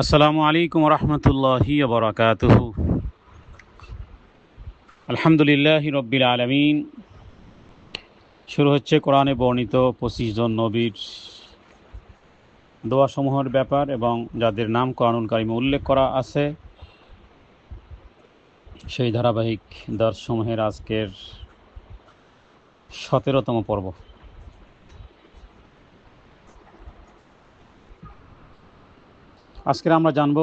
আসসালামু আলাইকুম রহমতুল্লাহি বারাকাতুহু। আলহামদুলিল্লাহি রব্বিল আলামিন। শুরু হচ্ছে কোরআনে বর্ণিত 25 জন নবীর দোয়াসমূহের ব্যাপার এবং যাদের নাম কোরআনুল কারিমে উল্লেখ করা আছে সেই ধারাবাহিক দর্শসমূহের আজকের 17তম পর্ব। আজকের আমরা জানব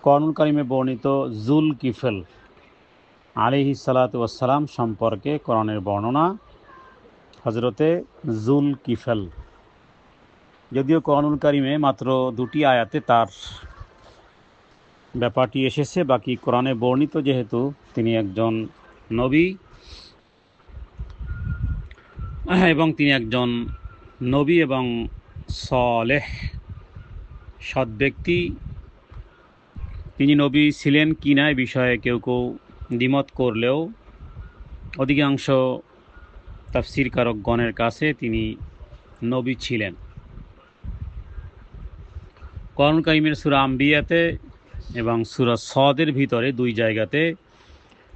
কোরআনুল কারিমে বর্ণিত জুল কিফল আলাইহিস সালাতু ওয়াস সালাম সম্পর্কে কোরআনের বর্ণনা হযরতে জুল কিফল। যদিও কোরআনুল কারিমে মাত্র 2টি আয়াতে তার ব্যাপারটি এসেছে, বাকি কোরআনে বর্ণিত যেহেতু তিনি একজন নবী এবং তিনি একজন নবী এবং সালেহ সৎ ব্যক্তি, তিনি নবী ছিলেন কি না এই বিষয়ে কেউ কেউ দ্বিমত করলেও অধিকাংশ তাফসীরকারকগণের কাছে তিনি নবী ছিলেন। কোরআনুল কারীমের সূরা আম্বিয়াতে এবং সূরা সদের ভিতরে 2 জায়গাতে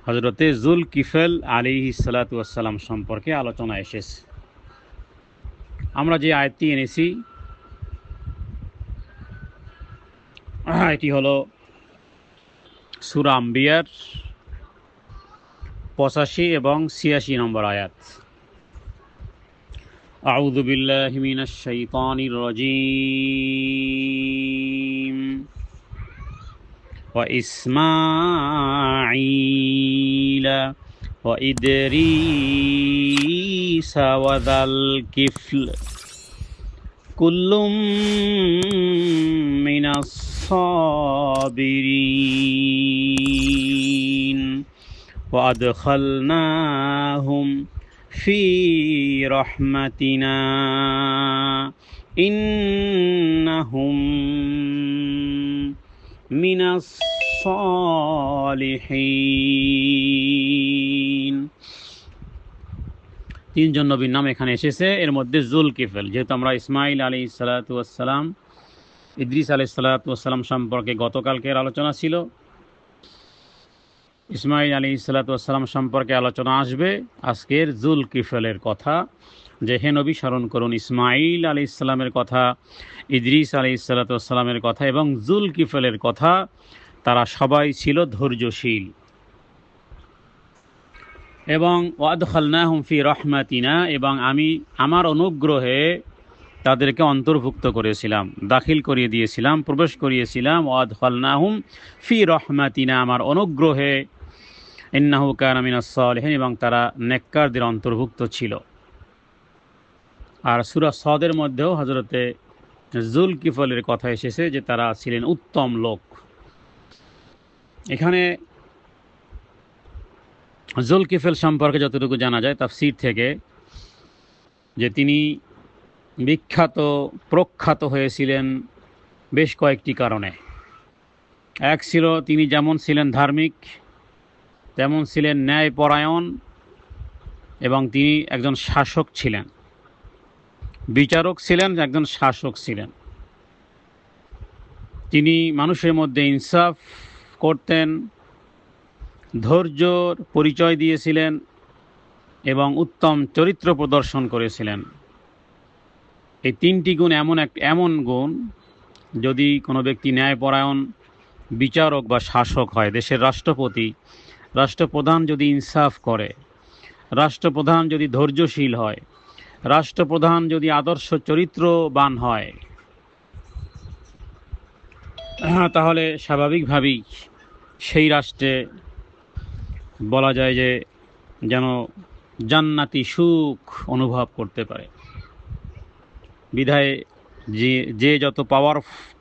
হযরতে জুল কিফল আলাইহিস সালাতু ওয়াস সালাম সম্পর্কে আলোচনা এসেছে। আমরা যে আয়াতটি এনেছি এটি হলো সূরা আম্বিয়ার 85 এবং 86 নম্বর আয়াত। আউযু বিল্লাহি মিনাশ শাইতানির রাজীম। ওয়া ইসমাঈলা ওয়া ইদরিসা ওয়া যাল কিফল কুল্লুম মিনাস সাবিরিন ওয়া আদখালনাহুম ফি রাহমাতিনা ইন্নাহুম মিনাস সালিহিন। 3 জন নবীর নাম এখানে এসেছে। এর মধ্যে জুল কিফল, যেহেতু আমরা ইসমাঈল আলাইহিস সালাতু ওয়াস সালাম, ইদ্রিস আলাইহিস সালাতু ওয়াস সালাম সম্পর্কে গতকালকের আলোচনা ছিল, ইসমাঈল আলাইহিস সালাতু ওয়াস সালাম সম্পর্কে আলোচনা আসবে আজকের জুল কিফলের কথা। যে হে নবী, স্মরণ করুন ইসমাঈল আলাইহিস সালামের কথা, ইদ্রিস আলাইহিস সালাতু ওয়াস সালামের কথা এবং জুল কিফলের কথা। তারা সবাই ছিল ধৈর্যশীল এবং ওয়াদখালনাহুম ফি রাহমাতিনা, এবং আমি আমার অনুগ্রহে তাদেরকে অন্তর্ভুক্ত করেছিলাম, দাখিল করিয়ে দিয়েছিলাম, প্রবেশ করিয়েছিলাম। ওয়াদখালনাহুম ফি রাহমাতিনা, আমার অনুগ্রহে। ইন্নাহু কানা মিনাস সালিহিন, এবং তারা নেককারদের অন্তর্ভুক্ত ছিল। আর সূরা সদের মধ্যেও হযরতে জুল কিফলের কথা এসেছে যে তারা ছিলেন উত্তম লোক। এখানে জুল কিফল সম্পর্কে যতটুকু জানা যায় তাফসীর থেকে, যে তিনি বিখ্যাত প্রখ্যাত হয়েছিলেন বেশ কয়েকটি কারণে। এক ছিল তিনি যেমন ছিলেন ধার্মিক, তেমন ছিলেন ন্যায়পরায়ণ, এবং তিনি একজন শাসক ছিলেন, বিচারক ছিলেন, একজন শাসক ছিলেন। তিনি মানুষের মধ্যে ইনসাফ করতেন, ধৈর্যর পরিচয় দিয়েছিলেন এবং উত্তম চরিত্র প্রদর্শন করেছিলেন। এই 3টি গুণ এমন গুণ, যদি কোনো ব্যক্তি ন্যায়পরায়ণ বিচারক বা শাসক হয়, দেশের রাষ্ট্রপতি, রাষ্ট্রপ্রধান যদি ইনসাফ করে, রাষ্ট্রপ্রধান যদি ধৈর্যশীল হয়, রাষ্ট্রপ্রধান যদি আদর্শ চরিত্রবান হয়, তাহলে স্বাভাবিকভাবেই সেই রাষ্ট্রে বলা যায় যে যেন জান্নাতি সুখ অনুভব করতে পারে। বিধায় যে যত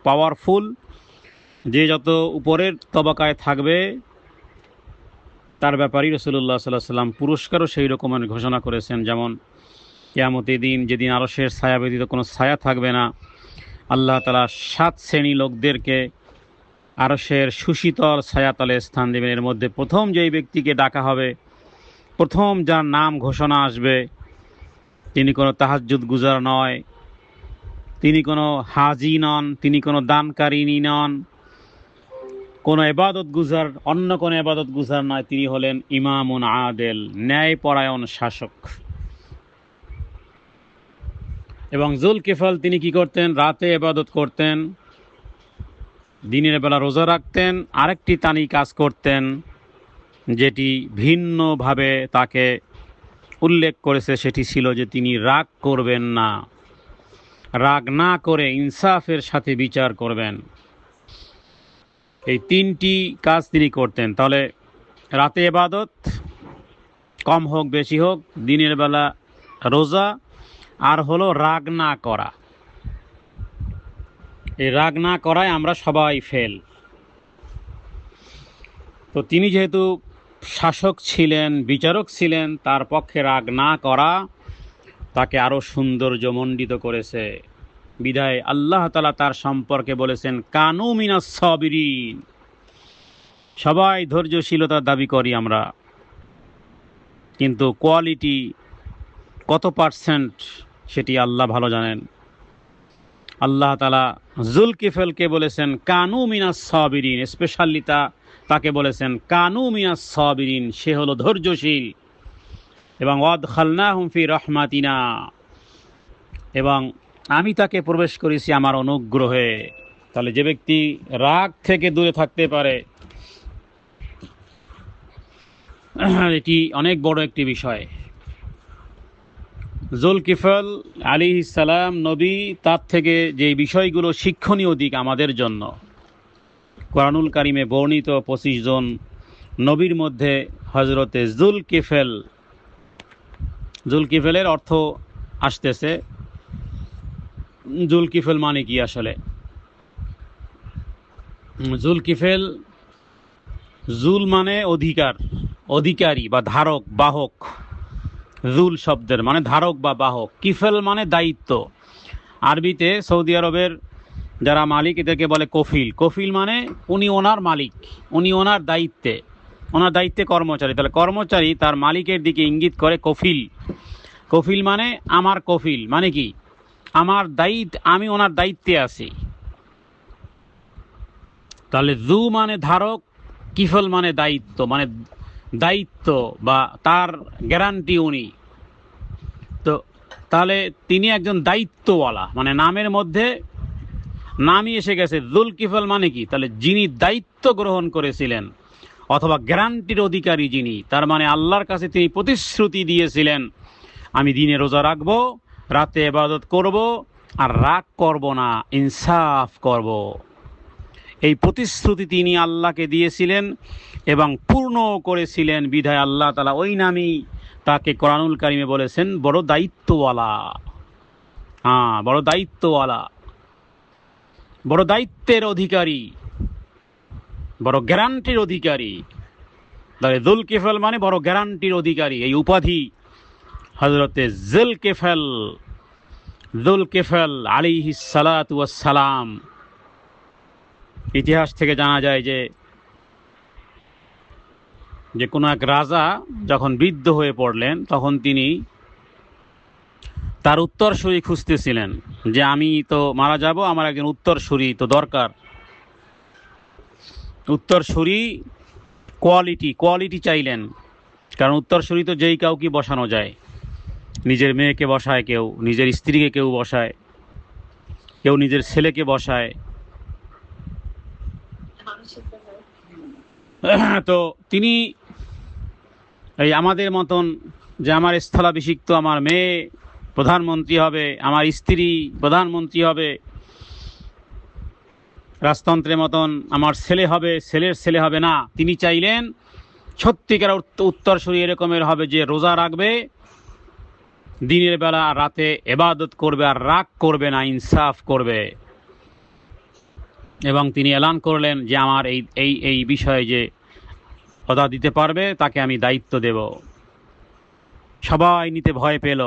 পাওয়ারফুল, যে যত উপরের তবাকায় থাকবে, তার ব্যাপারেই রাসূলুল্লাহ সাল্লাল্লাহু আলাইহি ওয়াসাল্লাম পুরস্কারও সেই রকমের ঘোষণা করেছেন। যেমন কিয়ামতের দিন, যেদিন আরশের ছায়া ব্যতীত কোনো ছায়া থাকবে না, আল্লাহ তাআলা 7 শ্রেণী লোকদেরকে আরশের সুশীতল ছায়াতলে স্থান দেবেন। এর মধ্যে প্রথম যেই ব্যক্তিকে ডাকা হবে, প্রথম যার নাম ঘোষণা আসবে, তিনি কোনো তাহাজ্জুদ গুজার নয়, তিনি কোনো হাজি নন, তিনি কোনো দানকারিনী নন, কোনো ইবাদত গুজার, অন্য কোনো ইবাদত গুজার নয়। তিনি হলেন ইমামুন আদেল, ন্যায়পরায়ণ শাসক। এবং জুলকিফল তিনি কি করতেন? রাতে ইবাদত করতেন, দিনের বেলা রোজা রাখতেন। আরেকটি তানি কাজ করতেন যেটি ভিন্নভাবে তাকে উল্লেখ করেছে, সেটি ছিল যে তিনি রাগ করবেন না, রাগ না করে ইনসাফের সাথে বিচার করবেন। এই তিনটি কাজ তিনি করতেন। তাহলে রাতে ইবাদত, কম হোক বেশি হোক, দিনের বেলা রোজা, আর হলো রাগ না করা। এই রাগ না করায় আমরা সবাই ফেল। তো তিনি যেহেতু শাসক ছিলেন, বিচারক ছিলেন, তার পক্ষে রাগ না করা তাকে আরো সৌন্দর্যমণ্ডিত করেছে। বিধায় আল্লাহ তাআলা তার সম্পর্কে বলেছেন, কানু মিনাস সাবিরিন। সবাই ধৈর্যশীলতার দাবি করি আমরা, কিন্তু কোয়ালিটি কত পার্সেন্ট সেটি আল্লাহ ভালো জানেন। আল্লাহ তাআলা জুলকিফলকে বলেছেন কানু মিনাস সাবিরিন, স্পেশালি তাকে বলেছেন কানু মিনাস সাবিরিন, সে হলো ধৈর্যশীল। এবং ওয়াদখালনাহুম ফি রাহমাতিনা, এবং আমি তাকে প্রবেশ করেছি আমার অনুগ্রহে। তাহলে যে ব্যক্তি রাগ থেকে দূরে থাকতে পারে, এটি অনেক বড় একটি বিষয়। জুলকিফল আলাইহিস সালাম নবী, তার থেকে যে বিষয়গুলো শিক্ষণীয় দিক আমাদের জন্য, কোরআনুল কারিমে বর্ণিত 25 জন নবীর মধ্যে হযরতে জুলকিফলের অর্থ আসতেছে, জুলকিফল মানে কি আসলে? জুলকিফল, জুল মানে অধিকার, অধিকারী বা ধারক, বাহক। জুল শব্দের মানে ধারক বা বাহক, কিফল মানে দায়িত্ব। আরবিতে সৌদি আরবের যারা মালিক এদেরকে বলে কফিল। কফিল মানে উনি ওনার মালিক, উনি ওনার দায়িত্বে কর্মচারী। তাহলে কর্মচারী তার মালিকের দিকে ইঙ্গিত করে কফিল। কফিল মানে আমার কফিল, মানে কি আমার দায়িত্ব, আমি ওনার দায়িত্বে আছি। তাহলে জু মানে ধারক, কিফল মানে দায়িত্ব, মানে দায়িত্ব বা তার গ্যারান্টি উনি। তো তাহলে তিনি একজন দায়িত্বওয়ালা, মানে নামের মধ্যে নামই এসে গেছে জুলকিফল মানে কি? তাহলে যিনি দায়িত্ব গ্রহণ করেছিলেন অথবা গ্যারান্টির অধিকারী যিনি, তার মানে আল্লাহর কাছে তিনি প্রতিশ্রুতি দিয়েছিলেন, আমি দিনে রোজা রাখবো, রাতে ইবাদত করব, আর রাগ করব না, ইনসাফ করব। এই প্রতিশ্রুতি তিনি আল্লাহকে দিয়েছিলেন এবং পূর্ণ করেছিলেন। বিধায় আল্লাহ তাআলা ওই নামই তাকে কোরআনুল কারিমে বলেছেন বড় দায়িত্বওয়ালা। বড় দায়িত্বওয়ালা, বড় দায়িত্বের অধিকারী, বড় গ্যারান্টির অধিকারী। তাহলে জুলকিফল মানে বড় গ্যারান্টির অধিকারী। এই উপাধি হযরতে জুলকিফল আলাইহিস সালাতু ওয়াস সালাম। ইতিহাস থেকে জানা যায় যে কোনো এক রাজা যখন বৃদ্ধ হয়ে পড়লেন, তখন তিনি তার উত্তরসূরি খুঁজতেছিলেন, যে আমি তো মারা যাব, আমার একজন উত্তরসূরি তো দরকার। উত্তরসূরি কোয়ালিটি চাইলেন, কারণ উত্তরসূরি তো যেই কাউকে বসানো যায়। নিজের মেয়েকে বসায় কেউ, নিজের স্ত্রীকে কেউ বসায়, কেউ নিজের ছেলেকে বসায়। তো তিনি এই আমাদের মতন যে আমার স্থলাভিষিক্ত, আমার মেয়ে প্রধানমন্ত্রী হবে, আমার স্ত্রী প্রধানমন্ত্রী হবে, রাজতন্ত্রের মতন আমার ছেলে হবে, ছেলের ছেলে হবে না। তিনি চাইলেন সত্যিকার উত্তরসূরি এরকমের হবে যে রোজা রাখবে, দিনের বেলা রাতে ইবাদত করবে, আর রাগ করবে না, ইনসাফ করবে। এবং তিনি এলান করলেন যে আমার এই বিষয়ে যে কথা দিতে পারবে তাকে আমি দায়িত্ব দেব। সবাই নিতে ভয় পেল,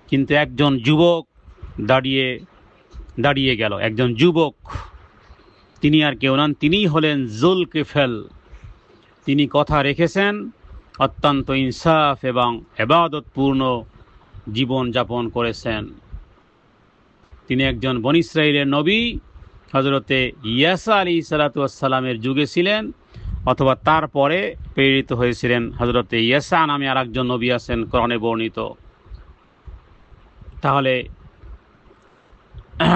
কিন্তু একজন যুবক দাঁড়িয়ে গেল। একজন যুবক, তিনি আর কেউ নন, তিনিই হলেন জুলকিফল। তিনি কথা রেখেছেন, অত্যন্ত ইনসাফ এবং ইবাদতপূর্ণ জীবন যাপন করেছেন। তিনি একজন বনী ইসরাইলের নবী, হযরতে ইয়াসা আলাইহিসসালাতু ওয়াসসালামের যুগে ছিলেন, অথবা তারপরে প্রেরিত হয়েছিলেন। হযরতে ইয়াসা নামে আরেকজন নবী আছেন কোরআনে বর্ণিত। তাহলে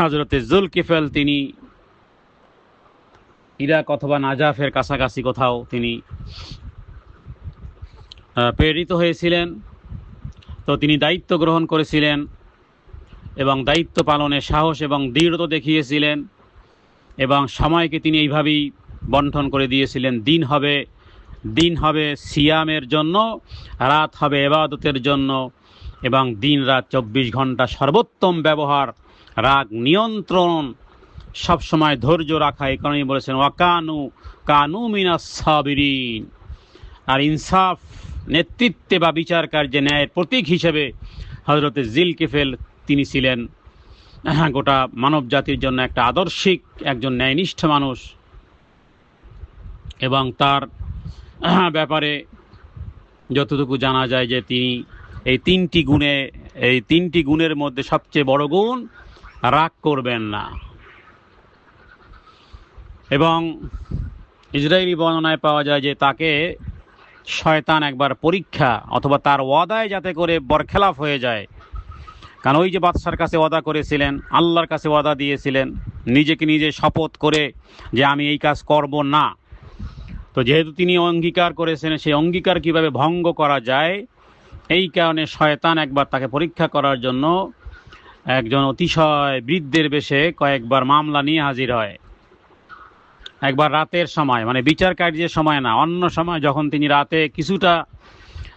হযরতে যুলকিফল তিনি ইরাক অথবা নাজাফের কাছাকাছি কোথাও তিনি প্রেরিত হয়েছিলেন। তো তিনি দায়িত্ব গ্রহণ করেছিলেন এবং দায়িত্ব পালনে সাহস এবং দৃঢ়তা দেখিয়েছিলেন, এবং সময়কে তিনি এইভাবেই বন্টন করে দিয়েছিলেন। দিন হবে সিয়ামের জন্য, রাত হবে ইবাদতের জন্য, এবং দিন রাত 24 ঘন্টা সর্বোত্তম ব্যবহার, রাগ নিয়ন্ত্রণ, সবসময় ধৈর্য রাখা। এই কারণেই বলেছেন কানু মিনাস সাবিরিন। আর ইনসাফ, নেতৃত্বে বা বিচার কার্যে ন্যায়ের প্রতীক হিসেবে হযরতে যুলকিফল তিনি ছিলেন গোটা মানব জাতির জন্য একটা আদর্শিক, একজন ন্যায়নিষ্ঠ মানুষ। এবং তার ব্যাপারে যতটুকু জানা যায় যে তিনি এই তিনটি গুণের মধ্যে সবচেয়ে বড় গুণ রাগ করবেন না। এবং ইসরায়েলি বর্ণনায় পাওয়া যায় যে তাকে শয়তান একবার পরীক্ষা অথবা তার ওয়াদায় যাতে করে বরখেলাফ হয়ে যায়, কারণ ওই যে বাদশার কাছে ওয়াদা করেছিলেন, আল্লাহর কাছে ওয়াদা দিয়েছিলেন, নিজেকে নিজে শপথ করে যে আমি এই কাজ করব না। তো যেহেতু তিনি অঙ্গীকার করেছেন, সেই অঙ্গীকার কিভাবে ভঙ্গ করা যায়, এই কারণে শয়তান একবার তাকে পরীক্ষা করার জন্য একজন অতিশয় বৃদ্ধের বেশে কয়েকবার মামলা নিয়ে হাজির হয়। একবার রাতের সময়, মানে বিচার কার্যের সময় না, অন্য সময় যখন তিনি রাতে কিছুটা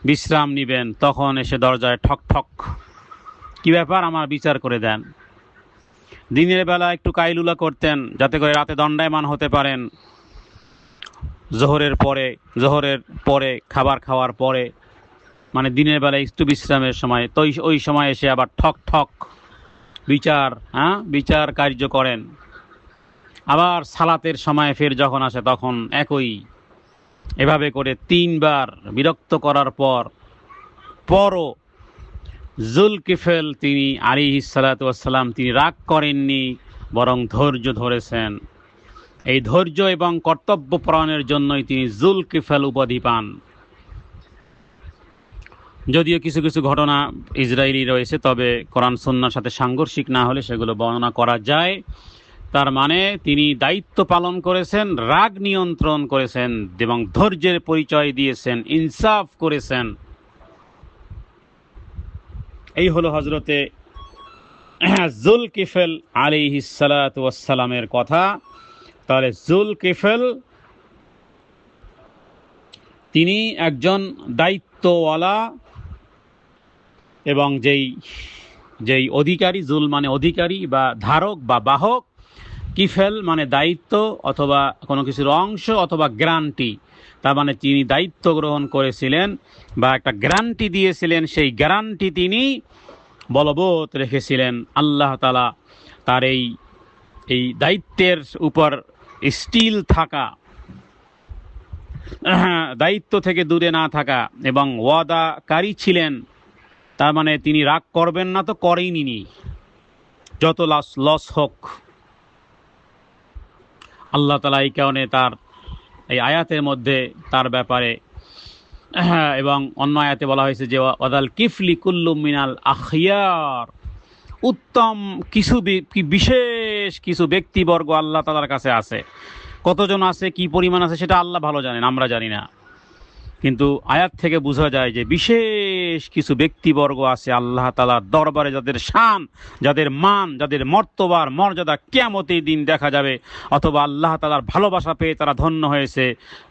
বিশ্রাম নেবেন, তখন এসে দরজায় ঠক ঠক, কি ব্যাপার, আমার বিচার করে দেন। দিনের বেলা একটু কাইলুলা করতেন যাতে করে রাতে দণ্ডায়মান হতে পারেন, জোহরের পরে খাবার খাওয়ার পরে, মানে দিনের বেলা একটু বিশ্রামের সময়। তো ওই সময় এসে আবার ঠক ঠক বিচার কার্য করেন। আবার সালাতের সময় ফের যখন আসে তখন একই, এভাবে করে 3 বার বিরক্ত করার পরও যুলকিফল তিনি আলাইহিসসালাতু ওয়াসসালাম তিনি রাগ করেননি, বরং ধৈর্য ধরেছেন। এই ধৈর্য এবং কর্তব্যপরায়ণের জন্যই তিনি যুলকিফল উপাধি পান। যদিও কিছু কিছু ঘটনা ইসরায়েলি রয়েছে, তবে কোরআন সুন্নাহর সাথে সাংঘর্ষিক না হলে সেগুলো বর্ণনা করা যায়। তার মানে তিনি দায়িত্ব পালন করেছেন, রাগ নিয়ন্ত্রণ করেছেন, এবং ধৈর্যের পরিচয় দিয়েছেন, ইনসাফ করেছেন। এই হলো হযরতে যুলকিফল আলাইহিসসালাতু ওয়াসসালামের কথা। তাহলে যুলকিফল তিনি একজন দায়িত্বওয়ালা, এবং যেই অধিকারী, জুল মানে অধিকারী বা ধারক বা বাহক, কিফেল মানে দায়িত্ব অথবা কোনো কিছুর অংশ অথবা গ্যারান্টি। তার মানে তিনি দায়িত্ব গ্রহণ করেছিলেন বা একটা গ্যারান্টি দিয়েছিলেন, সেই গ্যারান্টি তিনি বলবৎ রেখেছিলেন। আল্লাহ তাআলা তার এই দায়িত্বের উপর স্টিল থাকা, দায়িত্ব থেকে দূরে না থাকা এবং ওয়াদাকারী ছিলেন। তার মানে তিনি রাগ করবেন না, তো করেইনি, যত লস হোক। আল্লাহ তাআলা এই কারণে তার এই আয়াতের মধ্যে তার ব্যাপারে এবং অন্য আয়াতে বলা হয়েছে যে ওয়াদাল কিফলি কুল্লু মিনাল আখিয়ার, উত্তম বিশেষ কিছু ব্যক্তিবর্গ আল্লাহ তাআলার কাছে আছে। কতজন আছে, কি পরিমাণ আছে, সেটা আল্লাহ ভালো জানেন, আমরা জানি না। কিন্তু আয়াত থেকে বোঝা যায় যে বিশেষ কিছু ব্যক্তিবর্গ আছে আল্লাহ তাআলার দরবারে, যাদের শান, যাদের মান, যাদের মর্তবার মর্যাদা কিয়ামতের দিন দেখা যাবে, অথবা আল্লাহ তাআলার ভালোবাসা পেয়ে তারা ধন্য হয়েছে।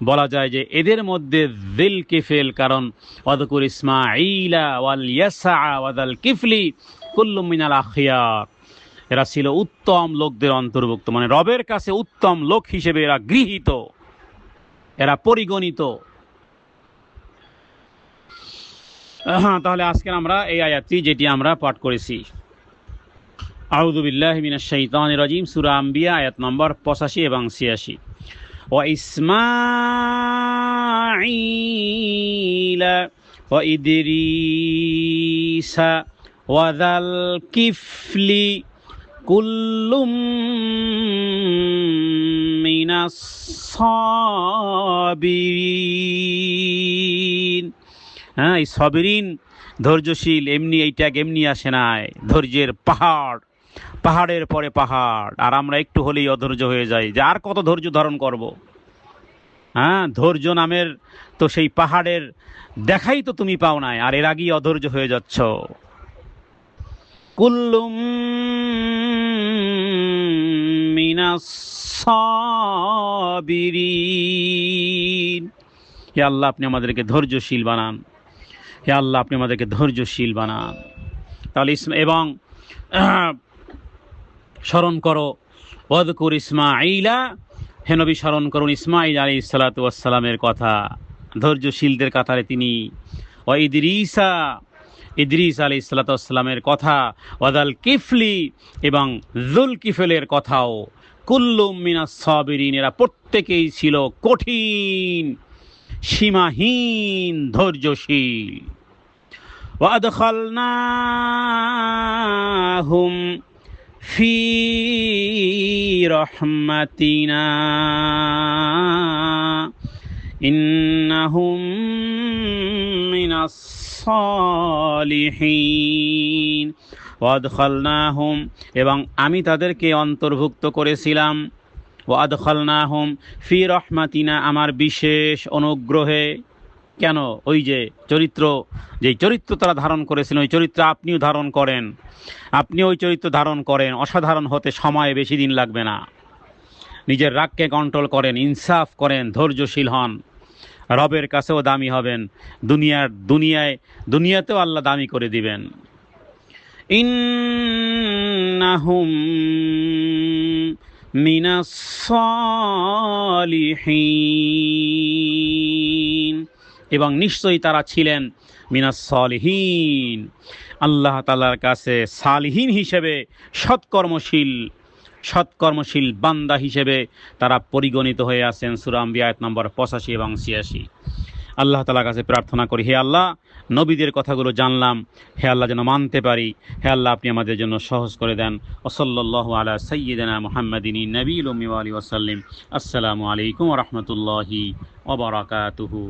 বলা যায় যে এদের মধ্যে যুলকিফল, কারণ ওয়াযকুর ইসমাঈলা ওয়াল ইয়াসা ওয়াদাল কিফলি কুল্লু মিনাল আখিয়ার, এরা ছিল উত্তম লোকদের অন্তর্ভুক্ত, মানে রবের কাছে উত্তম লোক হিসেবে এরা গৃহীত, এরা পরিগণিত। তাহলে আজকে আমরা এই আয়াতটি যেটি আমরা পাঠ করেছি, আউযু বিল্লাহি মিনাশ শাইতানির রাজিম, সূরা আম্বিয়া আয়াত নম্বর 85 এবং 86। ওয়া ইসমাঈলা ওয়া ইদরিসা ওয়া যাল কিফলি কুল্লুম মিনাস সাবিরিন। হ্যাঁ, এই সাবিরিন ধৈর্যশীল, এমনি এই ট্যাগ এমনি আসে নাই। ধৈর্যের পাহাড়, পাহাড়ের পরে পাহাড়। আর আমরা একটু হলেই অধৈর্য হয়ে যাই, যে আর কত ধৈর্য ধারণ করব। হ্যাঁ, ধৈর্য নামের তো সেই পাহাড়ের দেখাই তো তুমি পাও নাই, আর এর আগেই অধৈর্য হয়ে যাচ্ছ। কুল্লুম মিনাস সাবিরিন। হে আল্লাহ, আপনি আমাদেরকে ধৈর্যশীল বানান। হে আল্লাহ, আপনি আমাদেরকে ধৈর্যশীল বানান। তাহলে এবং স্মরণ করো, ওয়াদকুর ইসমাঈলা, হে নবী স্মরণ করুন ইসমাঈল আলাইহিস সালাতু ওয়াস সালামের কথা। ধৈর্যশীলদের কাতারে তিনি। ওয়া ইদরিসা, ইদরিস আলাইহিস সালাতু ওয়াস সালামের কথা। ওয়াদাল কিফলি, এবং যুল কিফলের কথাও। কুল্লুম মিনাস সাবিরিন, এরা প্রত্যেকেই ছিল কঠিন, সীমাহীন ধৈর্যশীল। ওয়াদখালনাহুম ফি রহমাতিনা ইন্নাহুম মিনাস সালিহিন। ওয়াদখালনাহুম, এবং আমি তাদেরকে অন্তর্ভুক্ত করেছিলাম। ওয়াদখালনাহুম ফি রহমাতিনা, আমার বিশেষ অনুগ্রহে। কেন? ওই যে চরিত্র, যেই চরিত্র তারা ধারণ করেছেন, ওই চরিত্র আপনিও ধারণ করেন। আপনি ওই চরিত্র ধারণ করেন, অসাধারণ হতে সময় বেশি দিন লাগবে না। নিজের রাগকে কন্ট্রোল করেন, ইনসাফ করেন, ধৈর্যশীল হন, রবের কাছেও দামি হবেন, দুনিয়াতেও আল্লাহ দামি করে দিবেন। ইন্নাহুম মিনাস সালিহিন, এবং নিশ্চয়ই তারা ছিলেন মিনাস সালিহিন, আল্লাহ তাআলার কাছে সালিহিন হিসেবে, সৎকর্মশীল বান্দা হিসেবে তারা পরিগণিত হয়ে আছেন। সূরা আম্বিয়া আয়াত নম্বর 85 এবং 86। আল্লাহ তাআলার কাছে প্রার্থনা করি, হে আল্লাহ, নবীদের কথাগুলো জানলাম, হে আল্লাহ যেন মানতে পারি। হে আল্লাহ, আপনি আমাদের জন্য সহজ করে দেন। ওয়াসাল্লাল্লাহু আলা সাইয়্যিদিনা মুহাম্মাদিন নবিয়্যিল উম্মি ওয়া আলিহি ওয়াসাল্লাম। আসসালামু আলাইকুম ওয়া রাহমাতুল্লাহি ওয়া বারাকাতুহু।